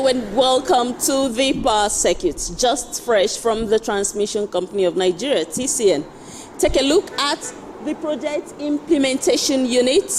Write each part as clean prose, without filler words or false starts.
Hello and welcome to the Power Circuit, just fresh from the Transmission Company of Nigeria, TCN. Take a look at the Project Implementation Unit,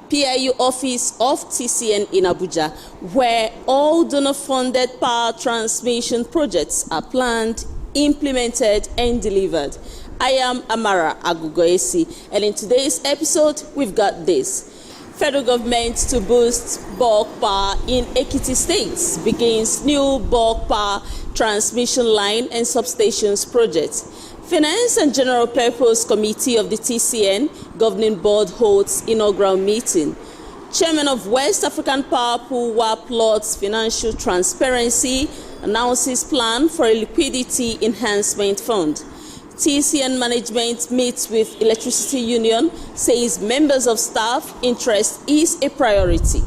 PIU office of TCN in Abuja, where all donor-funded power transmission projects are planned, implemented, and delivered. I am Amara Agugoesi, and in today's episode, we've got this. Federal government to boost bulk power in Ekiti State begins new bulk power transmission line and substations project. Finance and General Purpose Committee of the TCN Governing Board holds inaugural meeting. Chairman of West African Power Pool plots financial transparency, announces plan for a liquidity enhancement fund. TCN management meets with Electricity Union, says members of staff interest is a priority.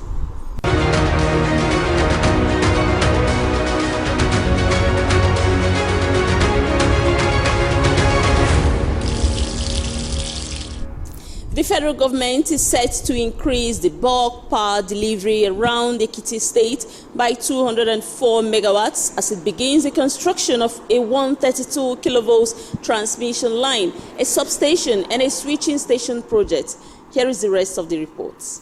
The federal government is set to increase the bulk power delivery around Ekiti State by 204 megawatts as it begins the construction of a 132 kilovolts transmission line, a substation, and a switching station project. Here is the rest of the reports.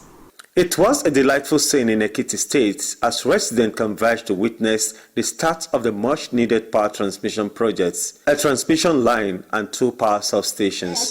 It was a delightful scene in Ekiti State as residents converged to witness the start of the much-needed power transmission projects, a transmission line and 2 power substations.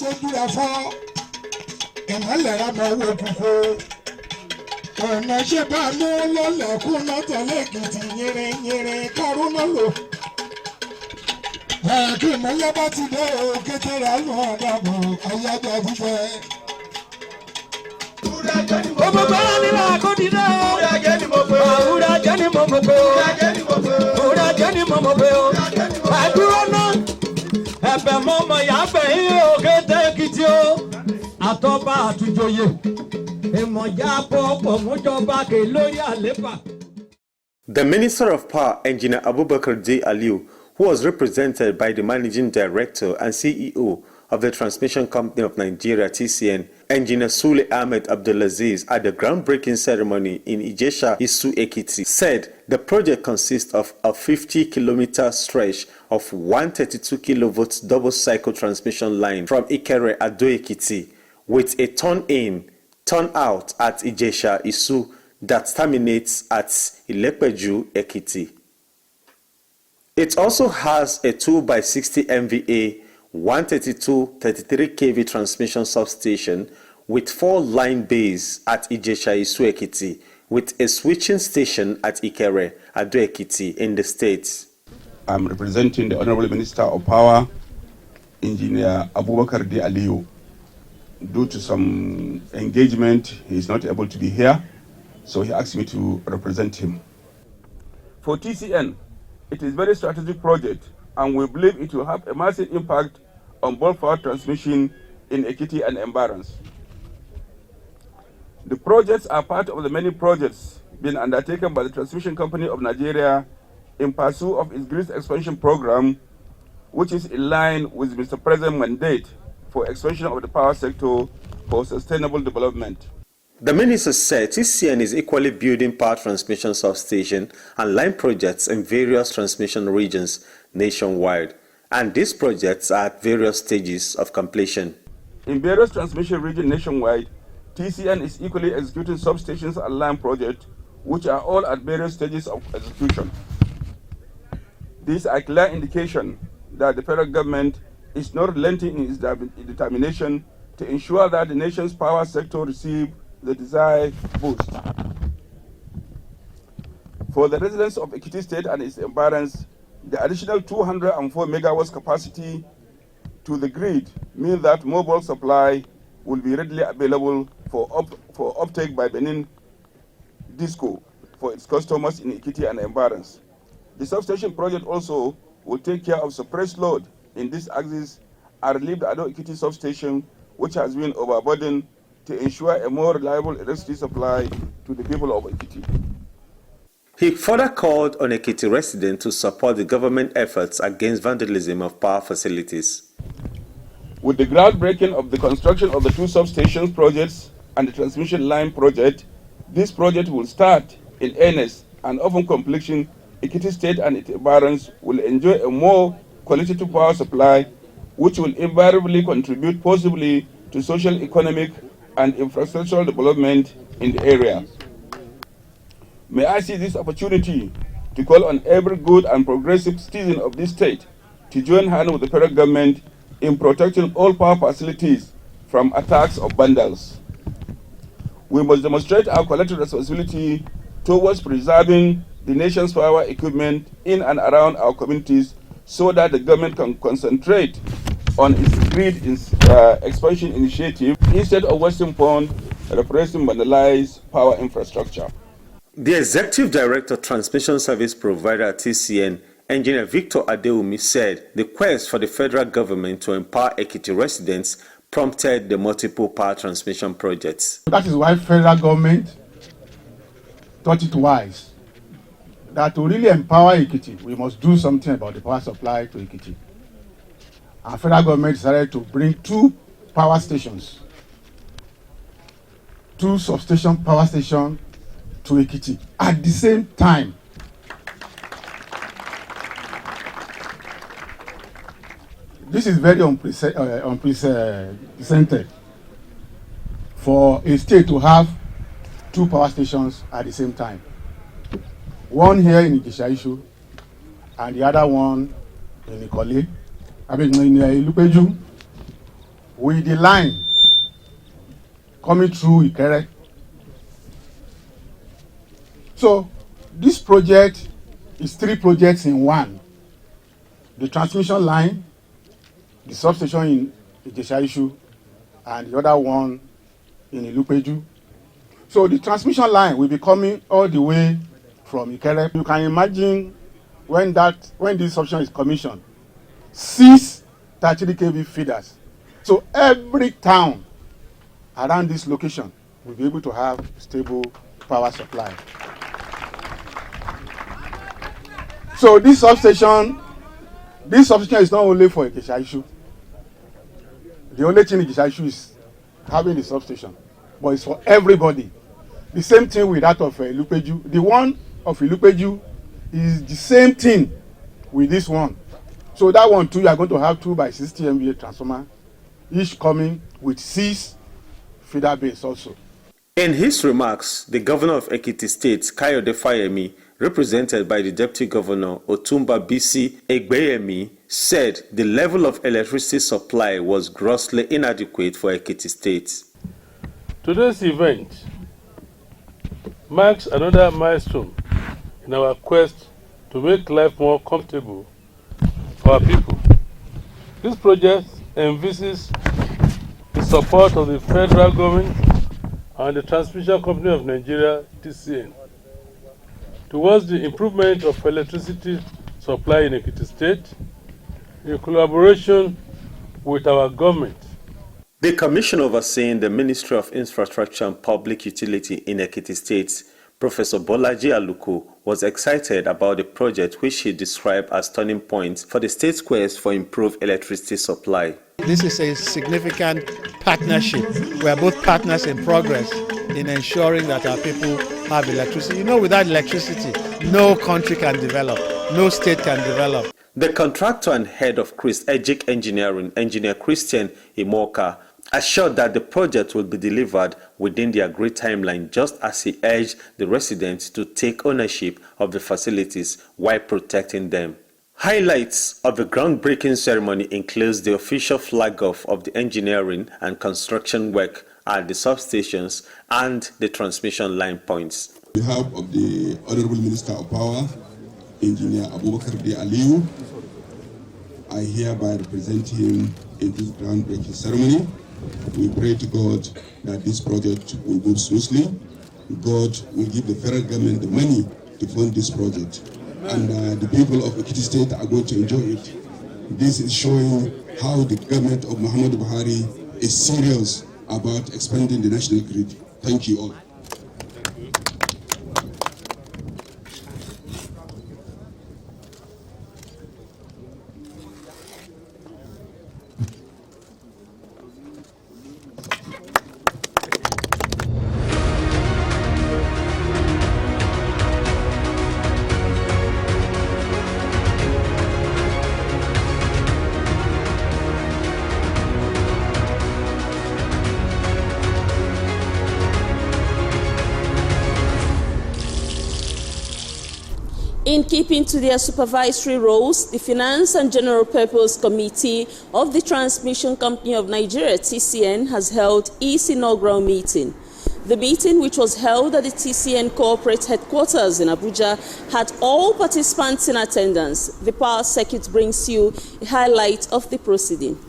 The Minister of Power, Engineer Abubakar D. Aliu, who was represented by the Managing Director and CEO of the Transmission Company of Nigeria, TCN, Engineer Sule Ahmed Abdulaziz, at the groundbreaking ceremony in Ijesha Isu Ekiti, said the project consists of a 50-kilometer stretch of 132 kilovolts double-cycle transmission line from Ikere Ado Ekiti, with a turn-in, turn-out at Ijesha Isu that terminates at Ilepeju Ekiti. It also has a 2x60 MVA 132-33 kV transmission substation with 4 line bays at Ijesha Isu Ekiti, with a switching station at Ikere Ado Ekiti in the state. I'm representing the Honorable Minister of Power, Engineer Abubakar D. Aliu. Due to some engagement, he is not able to be here, so he asked me to represent him. For TCN, it is a very strategic project, and we believe it will have a massive impact on bulk power transmission in Ekiti and environs. The projects are part of the many projects being undertaken by the Transmission Company of Nigeria in pursuit of its grid expansion program, which is in line with Mr. President's mandate for expansion of the power sector for sustainable development. The minister said TCN is equally building power transmission substation and line projects in various transmission regions nationwide, and these projects are at various stages of completion. In various transmission regions nationwide, TCN is equally executing substations and line projects, which are all at various stages of execution. These are a clear indication that the federal government is not relenting in its determination to ensure that the nation's power sector receives the desired boost. For the residents of Ekiti State and its environs, the additional 204 megawatts capacity to the grid means that mobile supply will be readily available for uptake by Benin Disco for its customers in Ekiti and environs. The substation project also will take care of suppressed load in this axis and relieve the Ado Ekiti substation, which has been overburdened, to ensure a more reliable electricity supply to the people of Ekiti. He further called on Ekiti residents to support the government efforts against vandalism of power facilities. With the groundbreaking of the construction of the 2 substations projects and the transmission line project, this project will start in earnest and upon completion Ekiti State and its environs will enjoy a more qualitative power supply, which will invariably contribute positively to social, economic, and infrastructural development in the area. May I seize this opportunity to call on every good and progressive citizen of this state to join hands with the federal government in protecting all power facilities from attacks of vandals. We must demonstrate our collective responsibility towards preserving the nation's power equipment in and around our communities so that the government can concentrate on its grid expansion initiative instead of wasting upon repressing vandalized power infrastructure. The Executive Director of Transmission Service Provider TCN, Engineer Victor Adeumi, said the quest for the federal government to empower Ekiti residents prompted the multiple power transmission projects. That is why federal government thought it wise that to really empower Ekiti, we must do something about the power supply to Ekiti. And federal government decided to bring 2 power stations, 2 substation power stations to Ekiti at the same time. This is very unprecedented for a state to have 2 power stations at the same time. One here in Ijesha-Ishu and the other one in Ikole, in Ilupeju, with the line coming through Ikere. So this project is 3 projects in one. The transmission line, the substation in Ijesha-Ishu, and the other one in Ilupeju. So the transmission line will be coming all the way from Ikere. You can imagine when this substation is commissioned, 6 33 kV feeders. So every town around this location will be able to have stable power supply. So this substation is not only for Ijesha-Ishu. The only thing in Ijesha-Ishu is having the substation, but it's for everybody. The same thing with that of Ilupeju. The one of Ilupeju is the same thing with this one. So that one too, you are going to have 2 by 60 MVA transformer, each coming with 6 feeder bays also. In his remarks, the governor of Ekiti State, Kayode Fayemi, represented by the Deputy Governor Otumba Bisi Egbeyemi, said the level of electricity supply was grossly inadequate for Ekiti State. Today's event marks another milestone in our quest to make life more comfortable for our people. This project envisages the support of the federal government and the Transmission Company of Nigeria, TCN, towards the improvement of electricity supply in Ekiti State in collaboration with our government. The commissioner overseeing the Ministry of Infrastructure and Public Utility in Ekiti State, Professor Bolaji Aluko, was excited about the project, which he described as turning point for the state's quest for improved electricity supply. This is a significant partnership. We are both partners in progress in ensuring that our people have electricity. You know, without electricity, no country can develop, no state can develop. The contractor and head of Chris Ejik Engineering, Engineer Christian Imoka, assured that the project will be delivered within the agreed timeline, just as he urged the residents to take ownership of the facilities while protecting them. Highlights of the groundbreaking ceremony includes the official flag-off of the engineering and construction work at the substations and the transmission line points. On behalf of the Honorable Minister of Power, Engineer Abubakar D. Aliyu, I hereby represent him in this groundbreaking ceremony. We pray to God that this project will go smoothly. God will give the federal government the money to fund this project. And the people of Ekiti State are going to enjoy it. This is showing how the government of Muhammadu Buhari is serious about expanding the national grid. Thank you all. In keeping to their supervisory roles, the Finance and General Purpose Committee of the Transmission Company of Nigeria, TCN, has held its inaugural meeting. The meeting, which was held at the TCN corporate headquarters in Abuja, had all participants in attendance. The Power Circuit brings you a highlight of the proceeding.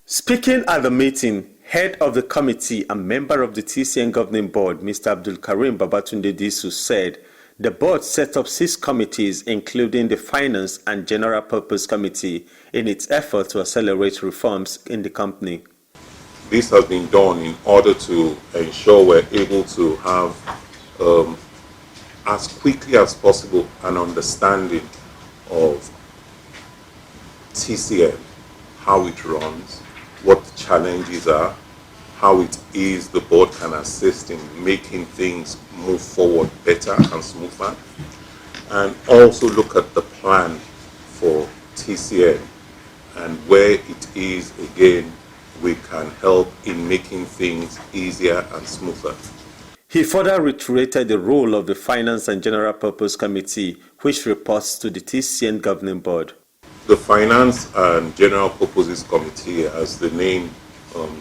Speaking at the meeting, head of the committee and member of the TCN governing board, Mr. Abdul Karim Babatunde Disu, said the board set up 6 committees, including the Finance and General Purpose Committee, in its effort to accelerate reforms in the company. This has been done in order to ensure we're able to have, as quickly as possible, an understanding of TCN, how it runs, what the challenges are, how it is the board can assist in making things move forward better and smoother, and also look at the plan for TCN and where it is, again, we can help in making things easier and smoother. He further reiterated the role of the Finance and General Purpose Committee, which reports to the TCN governing board. The Finance and General Purposes Committee, as the name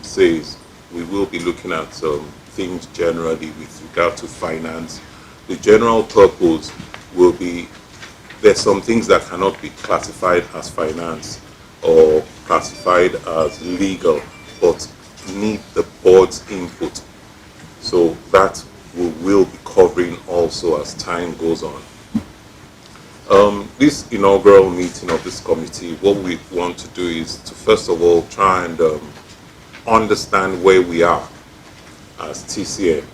says, we will be looking at things generally with regard to finance. The general purpose will be, there's some things that cannot be classified as finance or classified as legal, but need the board's input. So that we will be covering also as time goes on. This inaugural meeting of this committee, what we want to do is to first of all try and understand where we are as TCN,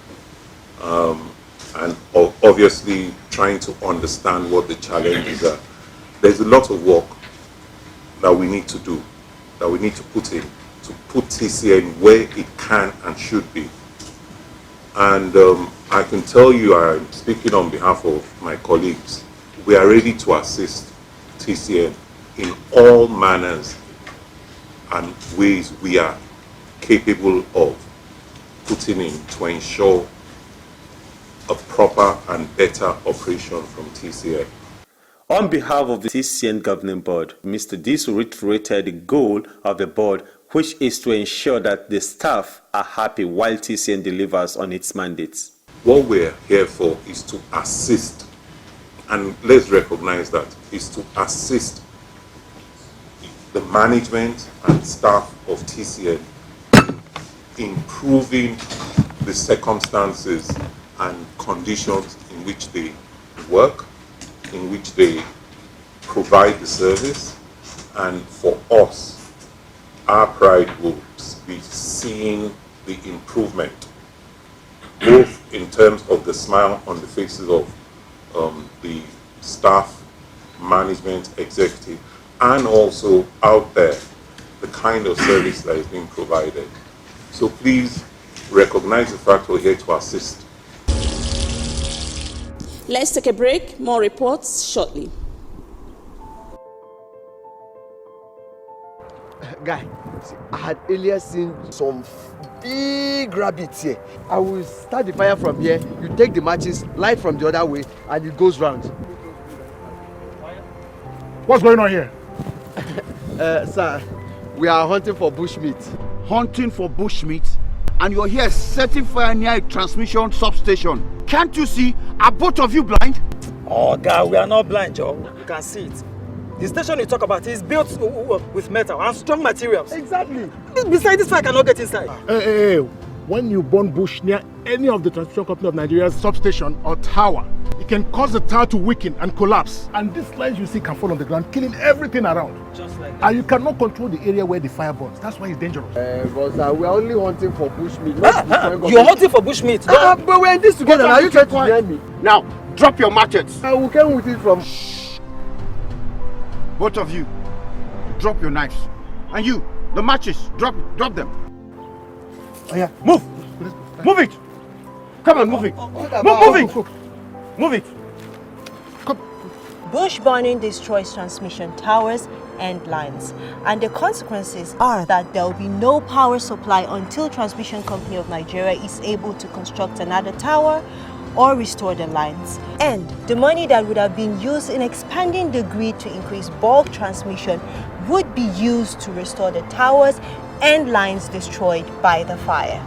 and obviously trying to understand what the challenges are. There's a lot of work that we need to do, that we need to put in, to put TCN where it can and should be. And I can tell you, I'm speaking on behalf of my colleagues, we are ready to assist TCN in all manners and ways we are capable of putting in to ensure a proper and better operation from TCN. On behalf of the TCN governing board, Mr. Disu reiterated the goal of the board, which is to ensure that the staff are happy while TCN delivers on its mandates. What we're here for is to assist, and let's recognize that, is to assist the management and staff of TCN improving the circumstances and conditions in which they work, in which they provide the service, and for us, our pride will be seeing the improvement, both in terms of the smile on the faces of the staff, management, executive, and also out there, the kind of service that is being provided. So please recognize the fact we're here to assist. Let's take a break. More reports shortly. Guy, see, I had earlier seen some big rabbits here. I will start the fire from here. You take the matches, light from the other way, and it goes round. What's going on here? Sir, we are hunting for bushmeat. Hunting for bushmeat, and you're here setting fire near a transmission substation. Can't you see? Are both of you blind? Oh, God, we are not blind, Joe. You can see it. The station you talk about is built with metal and strong materials. Exactly. Besides, this fire cannot get inside. Hey, when you burn bush near any of the transmission company of Nigeria's substation or tower, it can cause the tower to weaken and collapse. And these lines you see can fall on the ground, killing everything around. Just like that. And you cannot control the area where the fire burns. That's why it's dangerous. But we are only hunting for bushmeat. You're hunting for bushmeat. But we're in this together. Are you trying to behind me? Now, drop your machetes. We came with it from... Both of you, drop your knives. And you, the matches, drop them. Oh yeah, Move! Move it! Come on, move it! Move it! Bush burning destroys transmission towers and lines, and the consequences are that there will be no power supply until Transmission Company of Nigeria is able to construct another tower or restore the lines. And the money that would have been used in expanding the grid to increase bulk transmission would be used to restore the towers and lines destroyed by the fire.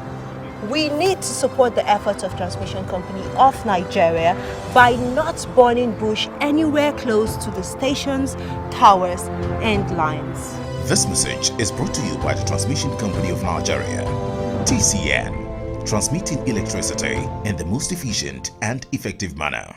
We need to support the efforts of Transmission Company of Nigeria by not burning bush anywhere close to the stations, towers, and lines. This message is brought to you by the Transmission Company of Nigeria, TCN, transmitting electricity in the most efficient and effective manner.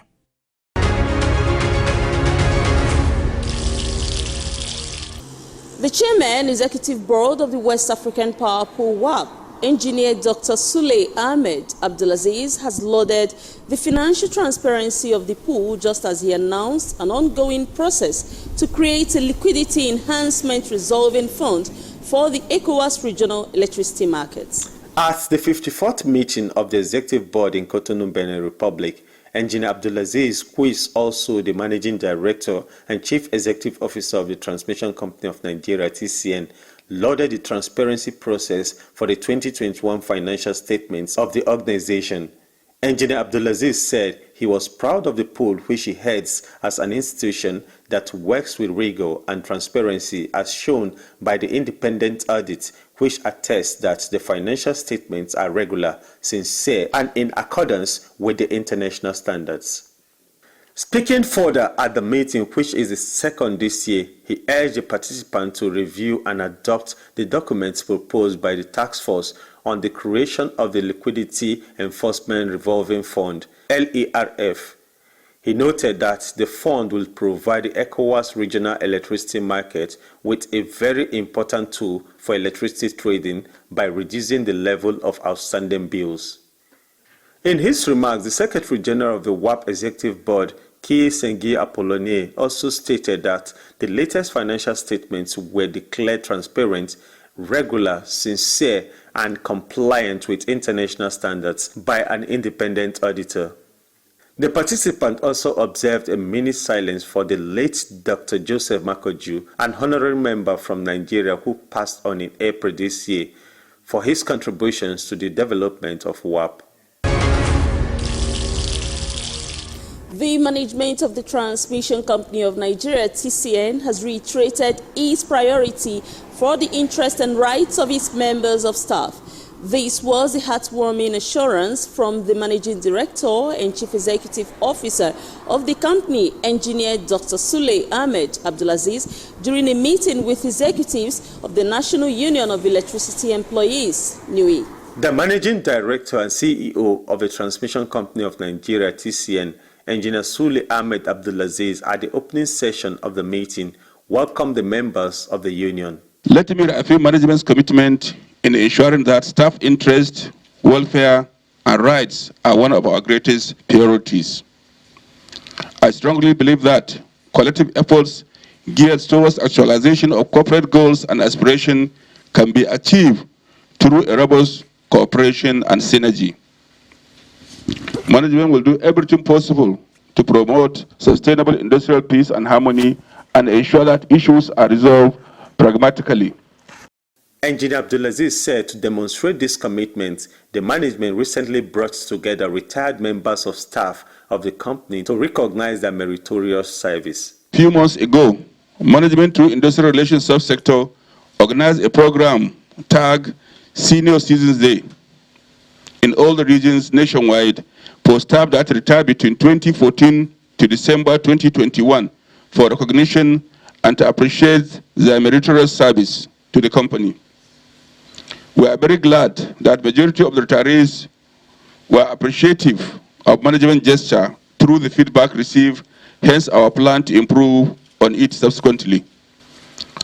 The Chairman, Executive Board of the West African Power Pool WAP, Engineer Dr. Sule Ahmed Abdulaziz, has lauded the financial transparency of the pool, just as he announced an ongoing process to create a liquidity enhancement resolving fund for the ECOWAS regional electricity markets. At the 54th meeting of the Executive Board in Cotonou, Benin Republic, Engineer Abdulaziz, who is also the Managing Director and Chief Executive Officer of the Transmission Company of Nigeria, TCN, lauded the transparency process for the 2021 financial statements of the organization. Engineer Abdulaziz said he was proud of the pool which he heads as an institution that works with rigor and transparency, as shown by the independent audit, which attests that the financial statements are regular, sincere, and in accordance with the international standards. Speaking further at the meeting, which is the second this year, he urged the participants to review and adopt the documents proposed by the task force on the creation of the Liquidity Enforcement Revolving Fund, LERF. He noted that the fund will provide the ECOWAS regional electricity market with a very important tool for electricity trading by reducing the level of outstanding bills. In his remarks, the Secretary General of the WAP Executive Board, Ki Sengi Apollonier, also stated that the latest financial statements were declared transparent, regular, sincere, and compliant with international standards by an independent auditor. The participant also observed a minute silence for the late Dr. Joseph Makoju, an honorary member from Nigeria who passed on in April this year, for his contributions to the development of WAP. The management of the Transmission Company of Nigeria, TCN, has reiterated its priority for the interests and rights of its members of staff. This was the heartwarming assurance from the Managing Director and Chief Executive Officer of the company, Engineer Dr. Sule Ahmed Abdulaziz, during a meeting with executives of the National Union of Electricity Employees, NUE. The Managing Director and CEO of the Transmission Company of Nigeria, TCN, Engineer Sule Ahmed Abdulaziz, at the opening session of the meeting, welcomed the members of the union. Let me reaffirm management's commitment in ensuring that staff interest, welfare, and rights are one of our greatest priorities. I strongly believe that collective efforts geared towards actualization of corporate goals and aspirations can be achieved through a robust cooperation and synergy. Management will do everything possible to promote sustainable industrial peace and harmony and ensure that issues are resolved pragmatically. Engineer Abdulaziz said to demonstrate this commitment, the management recently brought together retired members of staff of the company to recognize their meritorious service. A few months ago, management through Industrial Relations Subsector organized a program tagged Senior Citizens Day in all the regions nationwide for staff that retired between 2014 to December 2021 for recognition and to appreciate their meritorious service to the company. We are very glad that majority of the retirees were appreciative of management gesture through the feedback received, hence our plan to improve on it subsequently.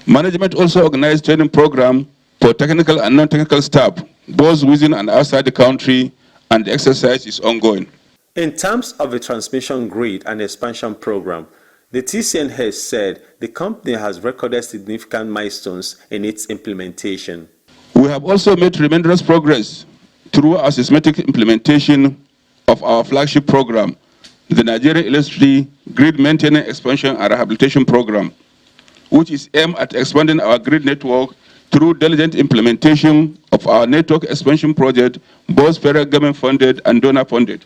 Management also organized training program for technical and non-technical staff, both within and outside the country, and the exercise is ongoing. In terms of the transmission grid and expansion program, the TCN has said the company has recorded significant milestones in its implementation. We have also made tremendous progress through our systematic implementation of our flagship program, the Nigeria Electricity Grid Maintenance, Expansion and Rehabilitation Program, which is aimed at expanding our grid network through diligent implementation of our network expansion project, both federal government funded and donor funded.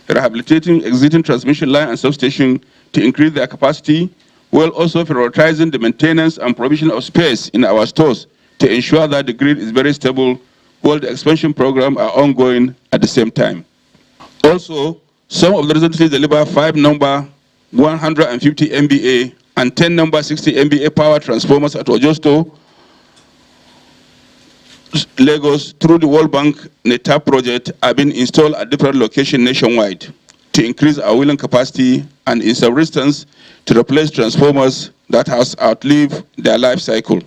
rehabilitating existing transmission line and substation to increase their capacity, while also prioritizing the maintenance and provision of space in our stores to ensure that the grid is very stable, while the expansion program are ongoing at the same time. Also, some of the recently delivered 5 number 150 MVA and 10 number 60 MVA power transformers at Ojosto, Lagos, through the World Bank NETA project are being installed at different locations nationwide to increase our wheeling capacity and, in some instances, to replace transformers that has outlived their life cycle.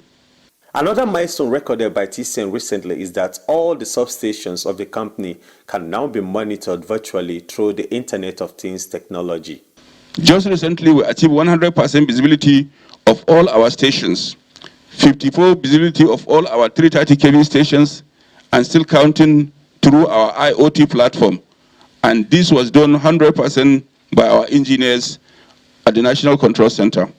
Another milestone recorded by TCN recently is that all the substations of the company can now be monitored virtually through the Internet of Things technology. Just recently, we achieved 100% visibility of all our stations, 54% visibility of all our 330 kV stations, and still counting through our IoT platform. And this was done 100% by our engineers at the National Control Center.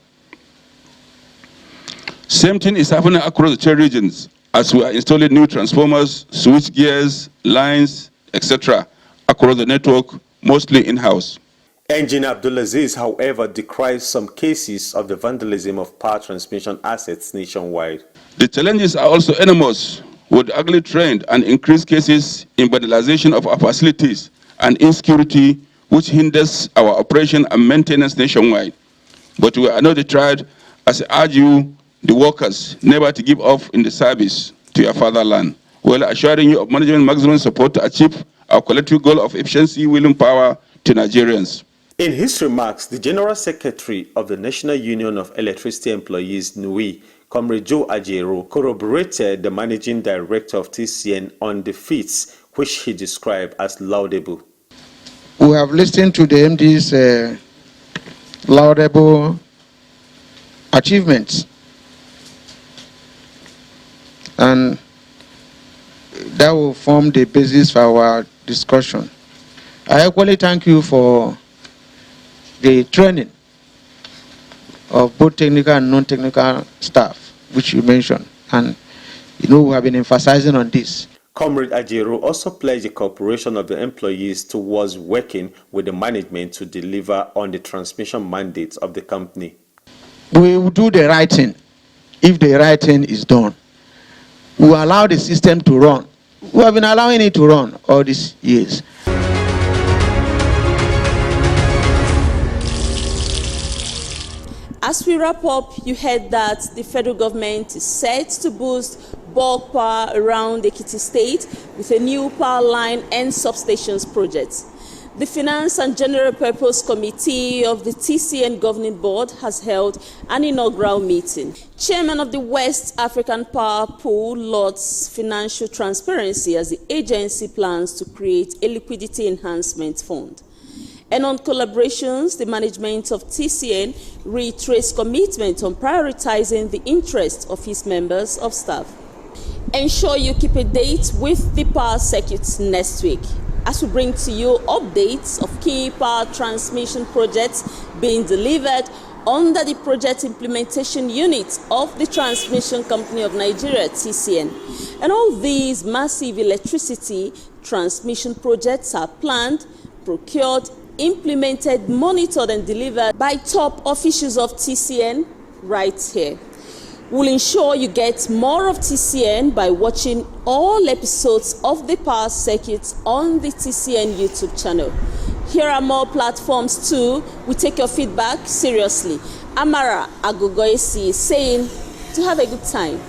Same thing is happening across the 10 regions as we are installing new transformers, switch gears, lines, etc. across the network, mostly in-house. Engineer Abdulaziz, however, decries some cases of the vandalism of power transmission assets nationwide. The challenges are also enormous, with ugly trend and increased cases in vandalization of our facilities and insecurity, which hinders our operation and maintenance nationwide. But we are not deterred, as I urge you, the workers, never to give up in the service to your fatherland, while assuring you of management maximum support to achieve our collective goal of efficiency, wheeling power to Nigerians. In his remarks, the General Secretary of the National Union of Electricity Employees, NUI, Comrade Joe Ajero, corroborated the Managing Director of TCN on the feats which he described as laudable. We have listened to the MD's laudable achievements, and that will form the basis for our discussion. I equally thank you for the training of both technical and non-technical staff, which you mentioned, and we have been emphasizing on this. Comrade Ajero also pledged the cooperation of the employees towards working with the management to deliver on the transmission mandates of the company. We will do the right thing if the right thing is done. We will allow the system to run. We have been allowing it to run all these years. As we wrap up, you heard that the federal government is set to boost bulk power around Ekiti State with a new power line and substations project. The Finance and General Purpose Committee of the TCN Governing Board has held an inaugural meeting. Chairman of the West African Power Pool lauds financial transparency as the agency plans to create a liquidity enhancement fund. And on collaborations, the management of TCN reiterates commitment on prioritizing the interests of its members of staff. Ensure you keep a date with the power circuits next week, as we bring to you updates of key power transmission projects being delivered under the Project Implementation Unit of the Transmission Company of Nigeria, TCN. And all these massive electricity transmission projects are planned, procured, implemented, monitored and delivered by top officials of TCN right here. We'll ensure you get more of TCN by watching all episodes of the Power Circuit on the TCN YouTube channel. Here are more platforms too. We take your feedback seriously. Amara Agogoesi saying to have a good time.